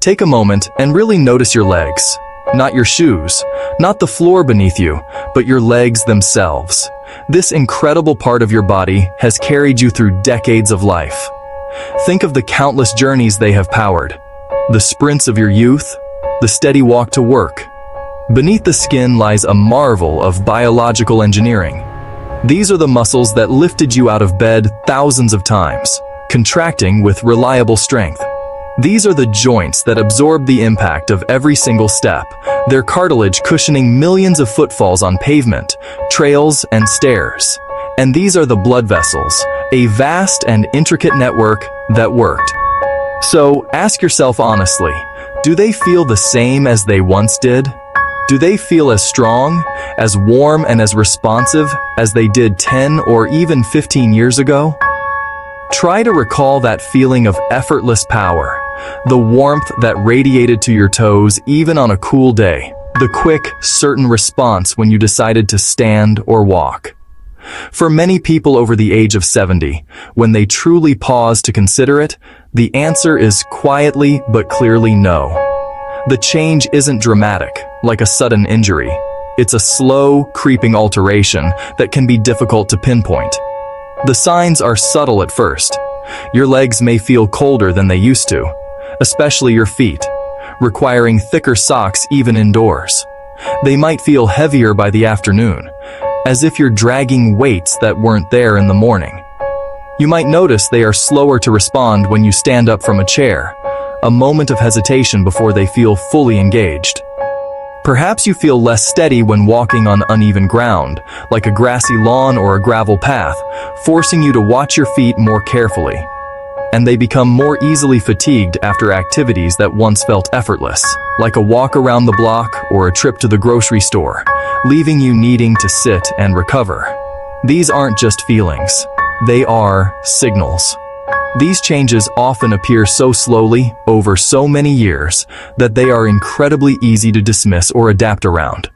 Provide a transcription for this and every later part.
Take a moment and really notice your legs. Not your shoes, not the floor beneath you, but your legs themselves. This incredible part of your body has carried you through decades of life. Think of the countless journeys they have powered. The sprints of your youth, the steady walk to work. Beneath the skin lies a marvel of biological engineering. These are the muscles that lifted you out of bed thousands of times, contracting with reliable strength. These are the joints that absorb the impact of every single step, their cartilage cushioning millions of footfalls on pavement, trails, and stairs. And these are the blood vessels, a vast and intricate network that worked. So, ask yourself honestly, do they feel the same as they once did? Do they feel as strong, as warm, and as responsive as they did 10 or even 15 years ago? Try to recall that feeling of effortless power, the warmth that radiated to your toes even on a cool day, the quick, certain response when you decided to stand or walk. For many people over the age of 70, when they truly pause to consider it, the answer is quietly but clearly no. The change isn't dramatic, like a sudden injury. It's a slow, creeping alteration that can be difficult to pinpoint. The signs are subtle at first. Your legs may feel colder than they used to, especially your feet, requiring thicker socks even indoors. They might feel heavier by the afternoon, as if you're dragging weights that weren't there in the morning. You might notice they are slower to respond when you stand up from a chair, a moment of hesitation before they feel fully engaged. Perhaps you feel less steady when walking on uneven ground, like a grassy lawn or a gravel path, forcing you to watch your feet more carefully. And they become more easily fatigued after activities that once felt effortless, like a walk around the block or a trip to the grocery store, leaving you needing to sit and recover. These aren't just feelings, they are signals. These changes often appear so slowly, over so many years, that they are incredibly easy to dismiss or adapt around.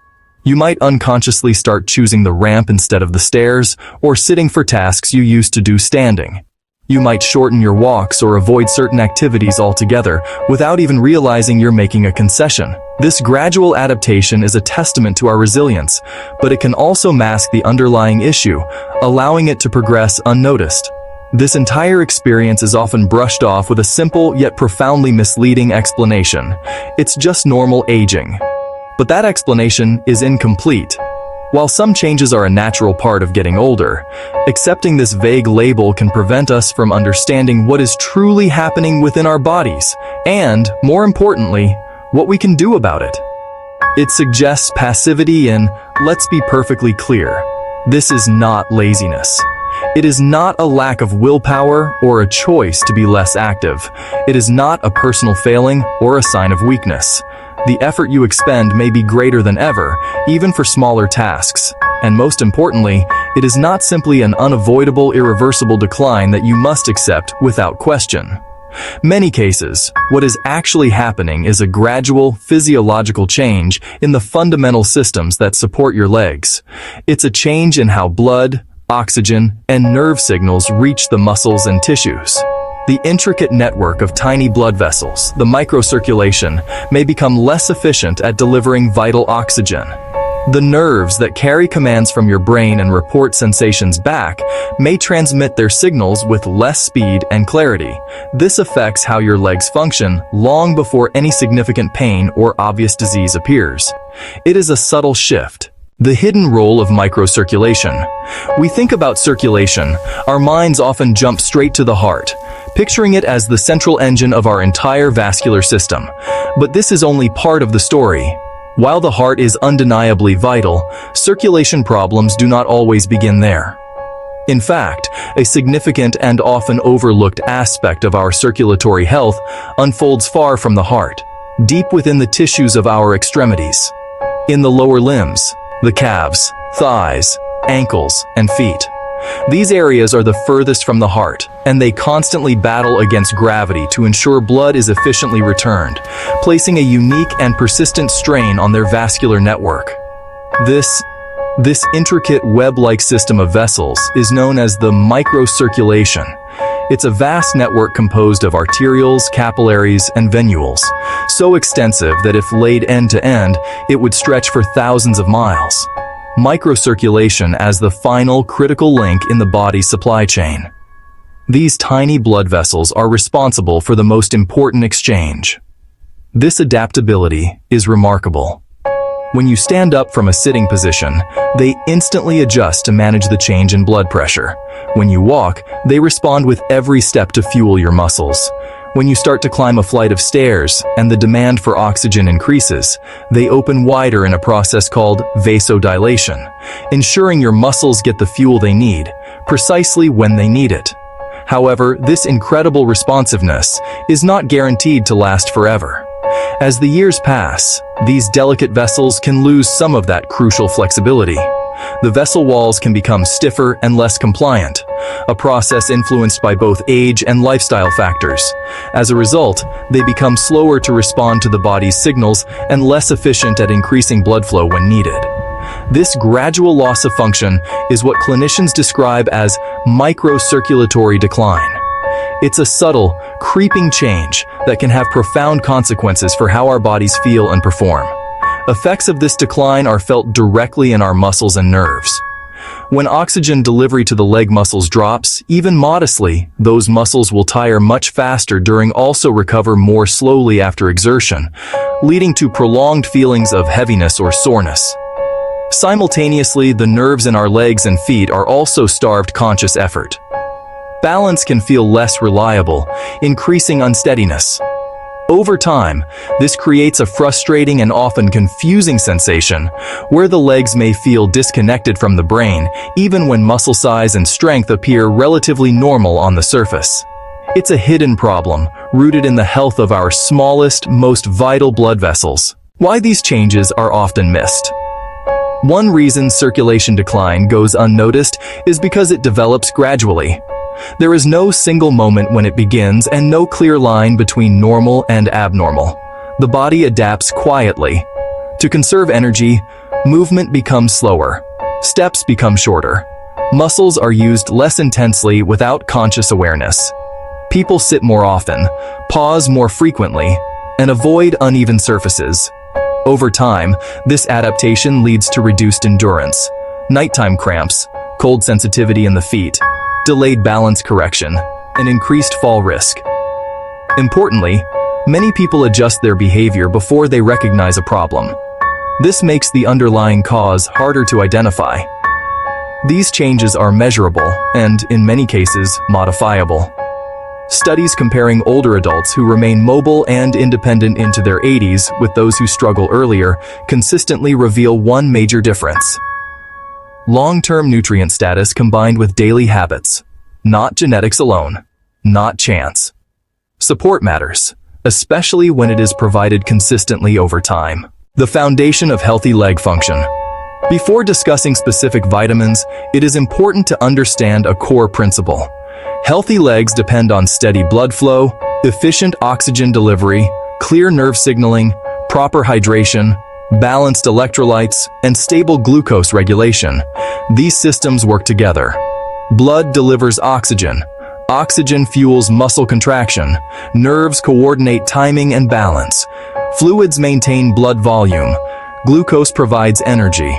You might unconsciously start choosing the ramp instead of the stairs, or sitting for tasks you used to do standing. You might shorten your walks or avoid certain activities altogether without even realizing you're making a concession. This gradual adaptation is a testament to our resilience, but it can also mask the underlying issue, allowing it to progress unnoticed. This entire experience is often brushed off with a simple yet profoundly misleading explanation. It's just normal aging. But that explanation is incomplete. While some changes are a natural part of getting older, accepting this vague label can prevent us from understanding what is truly happening within our bodies, and, more importantly, what we can do about it. It suggests passivity and, let's be perfectly clear, this is not laziness. It is not a lack of willpower or a choice to be less active. It is not a personal failing or a sign of weakness. The effort you expend may be greater than ever, even for smaller tasks. And most importantly, it is not simply an unavoidable, irreversible decline that you must accept without question. Many cases, what is actually happening is a gradual, physiological change in the fundamental systems that support your legs. It's a change in how blood, oxygen, and nerve signals reach the muscles and tissues. The intricate network of tiny blood vessels, the microcirculation, may become less efficient at delivering vital oxygen. The nerves that carry commands from your brain and report sensations back may transmit their signals with less speed and clarity. This affects how your legs function long before any significant pain or obvious disease appears. It is a subtle shift. The hidden role of microcirculation. We think about circulation, our minds often jump straight to the heart, picturing it as the central engine of our entire vascular system. But this is only part of the story. While the heart is undeniably vital, circulation problems do not always begin there. In fact, a significant and often overlooked aspect of our circulatory health unfolds far from the heart, deep within the tissues of our extremities. In the lower limbs, the calves, thighs, ankles, and feet. These areas are the furthest from the heart, and they constantly battle against gravity to ensure blood is efficiently returned, placing a unique and persistent strain on their vascular network. This intricate web-like system of vessels is known as the microcirculation. It's a vast network composed of arterioles, capillaries, and venules, so extensive that if laid end to end, it would stretch for thousands of miles. Microcirculation as the final critical link in the body's supply chain. These tiny blood vessels are responsible for the most important exchange. This adaptability is remarkable. When you stand up from a sitting position, they instantly adjust to manage the change in blood pressure. When you walk, they respond with every step to fuel your muscles. When you start to climb a flight of stairs and the demand for oxygen increases, they open wider in a process called vasodilation, ensuring your muscles get the fuel they need, precisely when they need it. However, this incredible responsiveness is not guaranteed to last forever. As the years pass, these delicate vessels can lose some of that crucial flexibility. The vessel walls can become stiffer and less compliant, a process influenced by both age and lifestyle factors. As a result, they become slower to respond to the body's signals and less efficient at increasing blood flow when needed. This gradual loss of function is what clinicians describe as microcirculatory decline. It's a subtle, creeping change that can have profound consequences for how our bodies feel and perform. Effects of this decline are felt directly in our muscles and nerves. When oxygen delivery to the leg muscles drops, even modestly, those muscles will tire much faster during also recover more slowly after exertion, leading to prolonged feelings of heaviness or soreness. Simultaneously, the nerves in our legs and feet are also starved conscious effort. Balance can feel less reliable, increasing unsteadiness. Over time, this creates a frustrating and often confusing sensation where the legs may feel disconnected from the brain, even when muscle size and strength appear relatively normal on the surface. It's a hidden problem, rooted in the health of our smallest, most vital blood vessels. Why these changes are often missed. One reason circulation decline goes unnoticed is because it develops gradually. There is no single moment when it begins and no clear line between normal and abnormal. The body adapts quietly. To conserve energy, movement becomes slower. Steps become shorter. Muscles are used less intensely without conscious awareness. People sit more often, pause more frequently, and avoid uneven surfaces. Over time, this adaptation leads to reduced endurance, nighttime cramps, cold sensitivity in the feet, delayed balance correction, and increased fall risk. Importantly, many people adjust their behavior before they recognize a problem. This makes the underlying cause harder to identify. These changes are measurable and, in many cases, modifiable. Studies comparing older adults who remain mobile and independent into their 80s with those who struggle earlier consistently reveal one major difference. Long-term nutrient status combined with daily habits. Not genetics alone. Not chance. Support matters, especially when it is provided consistently over time. The foundation of healthy leg function. Before discussing specific vitamins, it is important to understand a core principle. Healthy legs depend on steady blood flow, efficient oxygen delivery, clear nerve signaling, proper hydration, balanced electrolytes, and stable glucose regulation. These systems work together. Blood delivers oxygen. Oxygen fuels muscle contraction. Nerves coordinate timing and balance. Fluids maintain blood volume. Glucose provides energy.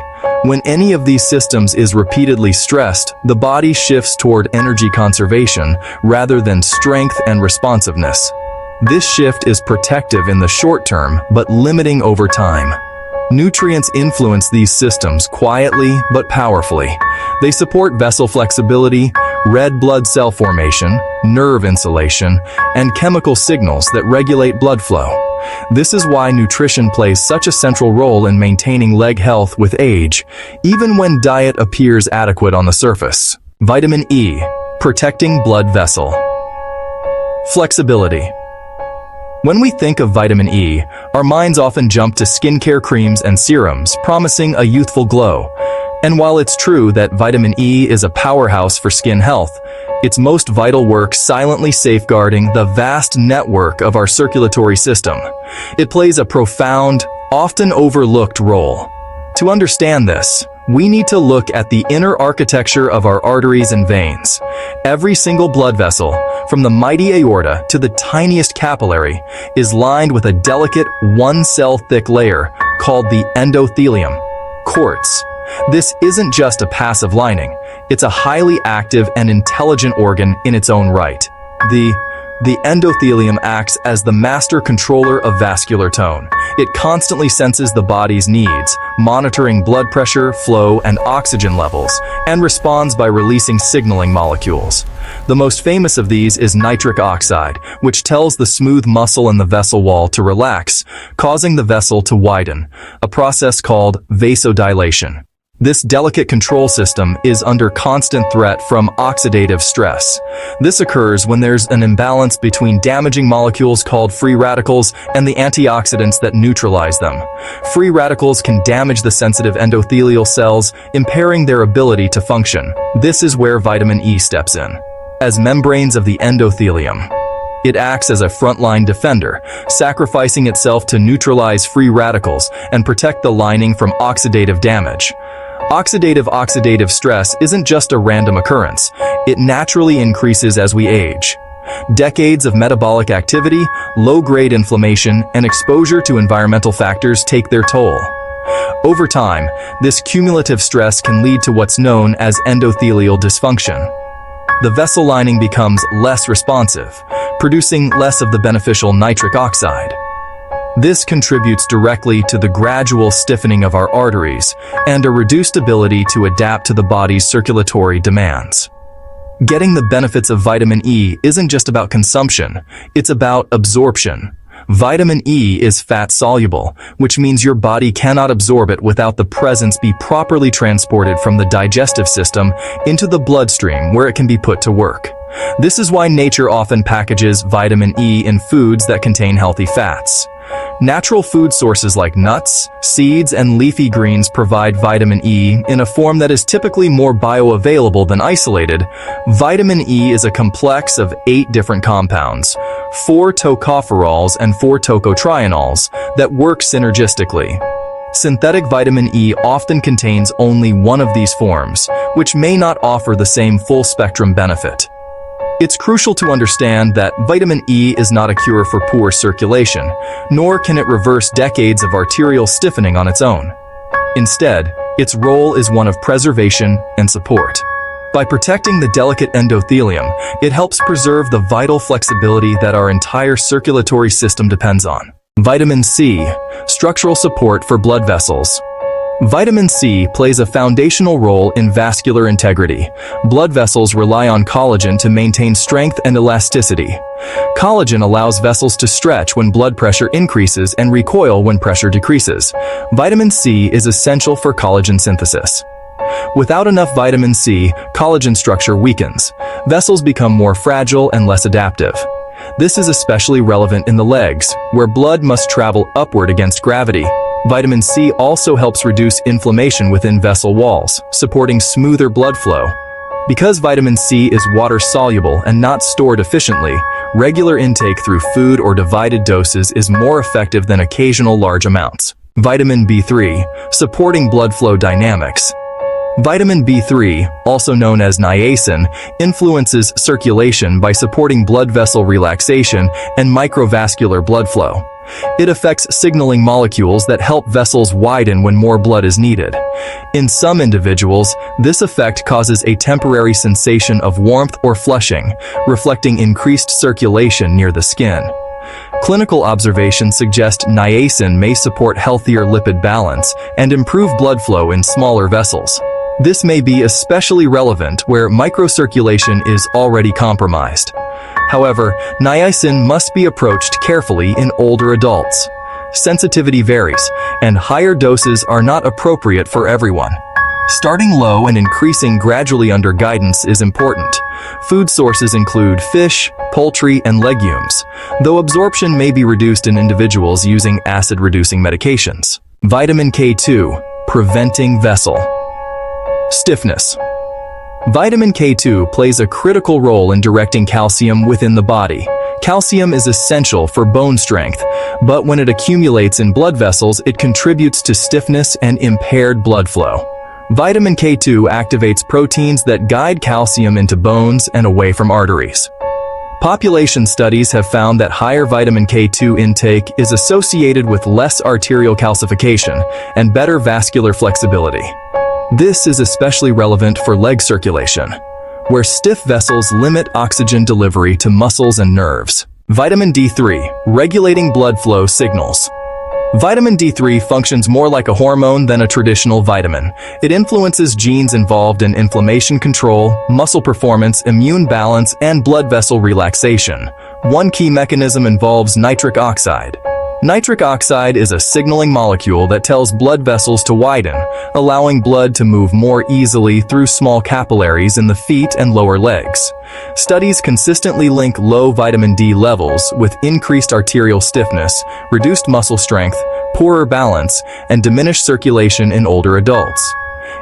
When any of these systems is repeatedly stressed, the body shifts toward energy conservation rather than strength and responsiveness. This shift is protective in the short term, but limiting over time. Nutrients influence these systems quietly but powerfully. They support vessel flexibility, red blood cell formation, nerve insulation, and chemical signals that regulate blood flow. This is why nutrition plays such a central role in maintaining leg health with age, even when diet appears adequate on the surface. Vitamin E, protecting blood vessel. Flexibility. When we think of vitamin E, our minds often jump to skincare creams and serums, promising a youthful glow. And while it's true that vitamin E is a powerhouse for skin health, its most vital work silently safeguarding the vast network of our circulatory system. It plays a profound, often overlooked role. To understand this, we need to look at the inner architecture of our arteries and veins. Every single blood vessel, from the mighty aorta to the tiniest capillary, is lined with a delicate one-cell thick layer called the endothelium, quartz. This isn't just a passive lining, it's a highly active and intelligent organ in its own right. The endothelium acts as the master controller of vascular tone. It constantly senses the body's needs, monitoring blood pressure, flow, and oxygen levels, and responds by releasing signaling molecules. The most famous of these is nitric oxide, which tells the smooth muscle in the vessel wall to relax, causing the vessel to widen, a process called vasodilation. This delicate control system is under constant threat from oxidative stress. This occurs when there's an imbalance between damaging molecules called free radicals and the antioxidants that neutralize them. Free radicals can damage the sensitive endothelial cells, impairing their ability to function. This is where vitamin E steps in. As membranes of the endothelium, it acts as a frontline defender, sacrificing itself to neutralize free radicals and protect the lining from oxidative damage. Oxidative stress isn't just a random occurrence. It naturally increases as we age. Decades of metabolic activity, low-grade inflammation, and exposure to environmental factors take their toll. Over time, this cumulative stress can lead to what's known as endothelial dysfunction. The vessel lining becomes less responsive, producing less of the beneficial nitric oxide. This contributes directly to the gradual stiffening of our arteries and a reduced ability to adapt to the body's circulatory demands. Getting the benefits of vitamin E isn't just about consumption, it's about absorption. Vitamin E is fat-soluble, which means your body cannot absorb it without the presence be properly transported from the digestive system into the bloodstream where it can be put to work. This is why nature often packages vitamin E in foods that contain healthy fats. Natural food sources like nuts, seeds, and leafy greens provide vitamin E in a form that is typically more bioavailable than isolated. Vitamin E is a complex of 8 different compounds, 4 tocopherols and 4 tocotrienols, that work synergistically. Synthetic vitamin E often contains only one of these forms, which may not offer the same full-spectrum benefit. It's crucial to understand that vitamin E is not a cure for poor circulation, nor can it reverse decades of arterial stiffening on its own. Instead, its role is one of preservation and support. By protecting the delicate endothelium, it helps preserve the vital flexibility that our entire circulatory system depends on. Vitamin C, structural support for blood vessels. Vitamin C plays a foundational role in vascular integrity. Blood vessels rely on collagen to maintain strength and elasticity. Collagen allows vessels to stretch when blood pressure increases and recoil when pressure decreases. Vitamin C is essential for collagen synthesis. Without enough vitamin C, collagen structure weakens. Vessels become more fragile and less adaptive. This is especially relevant in the legs, where blood must travel upward against gravity. Vitamin C also helps reduce inflammation within vessel walls, supporting smoother blood flow. Because vitamin C is water-soluble and not stored efficiently, regular intake through food or divided doses is more effective than occasional large amounts. Vitamin B3, supporting blood flow dynamics. Vitamin B3, also known as niacin, influences circulation by supporting blood vessel relaxation and microvascular blood flow. It affects signaling molecules that help vessels widen when more blood is needed. In some individuals, this effect causes a temporary sensation of warmth or flushing, reflecting increased circulation near the skin. Clinical observations suggest niacin may support healthier lipid balance and improve blood flow in smaller vessels. This may be especially relevant where microcirculation is already compromised. However, niacin must be approached carefully in older adults. Sensitivity varies, and higher doses are not appropriate for everyone. Starting low and increasing gradually under guidance is important. Food sources include fish, poultry, and legumes, though absorption may be reduced in individuals using acid-reducing medications. Vitamin K2, preventing vessel stiffness. Vitamin K2 plays a critical role in directing calcium within the body. Calcium is essential for bone strength, but when it accumulates in blood vessels, it contributes to stiffness and impaired blood flow. Vitamin K2 activates proteins that guide calcium into bones and away from arteries. Population studies have found that higher vitamin K2 intake is associated with less arterial calcification and better vascular flexibility. This is especially relevant for leg circulation, where stiff vessels limit oxygen delivery to muscles and nerves. Vitamin D3, regulating blood flow signals. Vitamin D3 functions more like a hormone than a traditional vitamin. It influences genes involved in inflammation control, muscle performance, immune balance, and blood vessel relaxation. One key mechanism involves nitric oxide. Nitric oxide is a signaling molecule that tells blood vessels to widen, allowing blood to move more easily through small capillaries in the feet and lower legs. Studies consistently link low vitamin D levels with increased arterial stiffness, reduced muscle strength, poorer balance, and diminished circulation in older adults.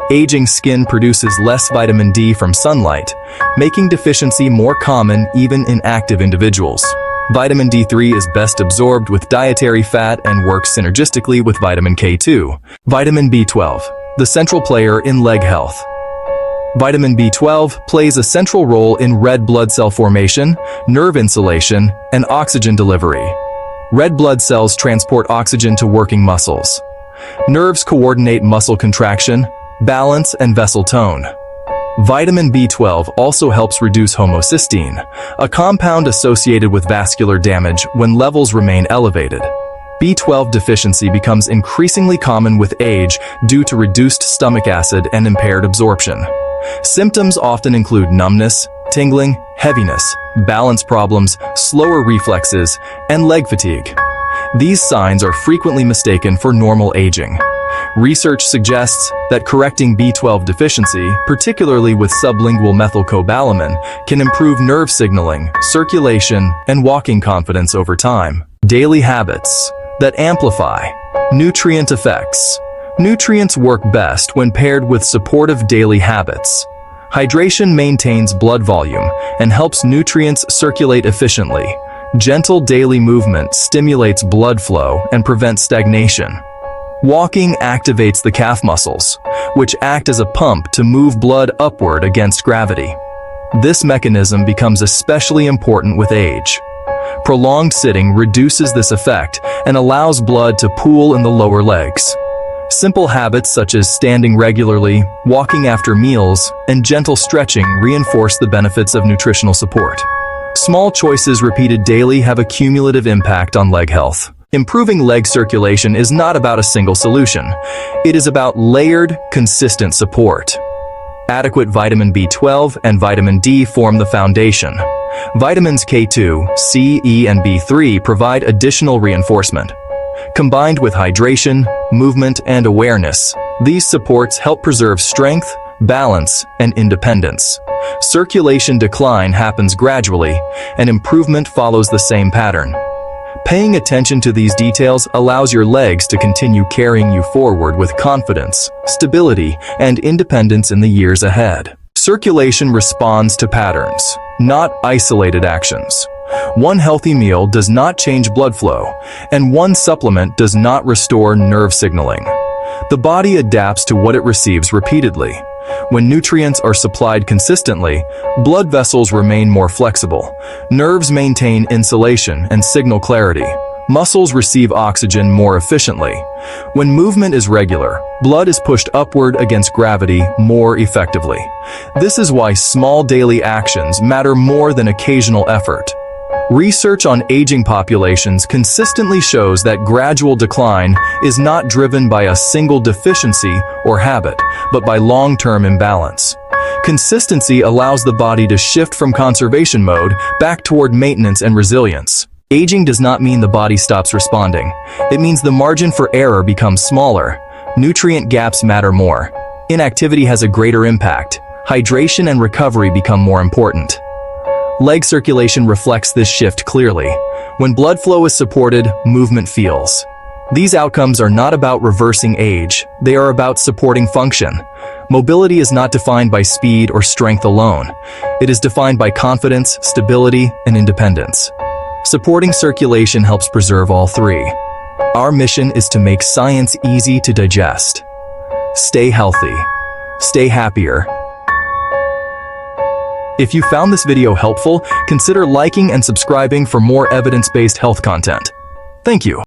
Aging skin produces less vitamin D from sunlight, making deficiency more common even in active individuals. Vitamin D3 is best absorbed with dietary fat and works synergistically with vitamin K2. Vitamin B12, the central player in leg health. Vitamin B12 plays a central role in red blood cell formation, nerve insulation, and oxygen delivery. Red blood cells transport oxygen to working muscles. Nerves coordinate muscle contraction, balance, and vessel tone. Vitamin B12 also helps reduce homocysteine, a compound associated with vascular damage when levels remain elevated. B12 deficiency becomes increasingly common with age due to reduced stomach acid and impaired absorption. Symptoms often include numbness, tingling, heaviness, balance problems, slower reflexes, and leg fatigue. These signs are frequently mistaken for normal aging. Research suggests that correcting B12 deficiency, particularly with sublingual methylcobalamin, can improve nerve signaling, circulation, and walking confidence over time. Daily habits that amplify nutrient effects. Nutrients work best when paired with supportive daily habits. Hydration maintains blood volume and helps nutrients circulate efficiently. Gentle daily movement stimulates blood flow and prevents stagnation. Walking activates the calf muscles, which act as a pump to move blood upward against gravity. This mechanism becomes especially important with age. Prolonged sitting reduces this effect and allows blood to pool in the lower legs. Simple habits such as standing regularly, walking after meals, and gentle stretching reinforce the benefits of nutritional support. Small choices repeated daily have a cumulative impact on leg health. Improving leg circulation is not about a single solution. It is about layered, consistent support. Adequate vitamin B12 and vitamin D form the foundation. Vitamins K2, C, E, and B3 provide additional reinforcement. Combined with hydration, movement, and awareness, these supports help preserve strength, balance, and independence. Circulation decline happens gradually, and improvement follows the same pattern. Paying attention to these details allows your legs to continue carrying you forward with confidence, stability, and independence in the years ahead. Circulation responds to patterns, not isolated actions. One healthy meal does not change blood flow, and one supplement does not restore nerve signaling. The body adapts to what it receives repeatedly. When nutrients are supplied consistently, blood vessels remain more flexible, nerves maintain insulation and signal clarity, muscles receive oxygen more efficiently. When movement is regular, blood is pushed upward against gravity more effectively. This is why small daily actions matter more than occasional effort. Research on aging populations consistently shows that gradual decline is not driven by a single deficiency or habit, but by long-term imbalance. Consistency allows the body to shift from conservation mode back toward maintenance and resilience. Aging does not mean the body stops responding. It means the margin for error becomes smaller. Nutrient gaps matter more. Inactivity has a greater impact. Hydration and recovery become more important. Leg circulation reflects this shift clearly. When blood flow is supported, movement feels. These outcomes are not about reversing age, they are about supporting function. Mobility is not defined by speed or strength alone. It is defined by confidence, stability, and independence. Supporting circulation helps preserve all three. Our mission is to make science easy to digest. Stay healthy. stay happier. If you found this video helpful, consider liking and subscribing for more evidence-based health content. Thank you.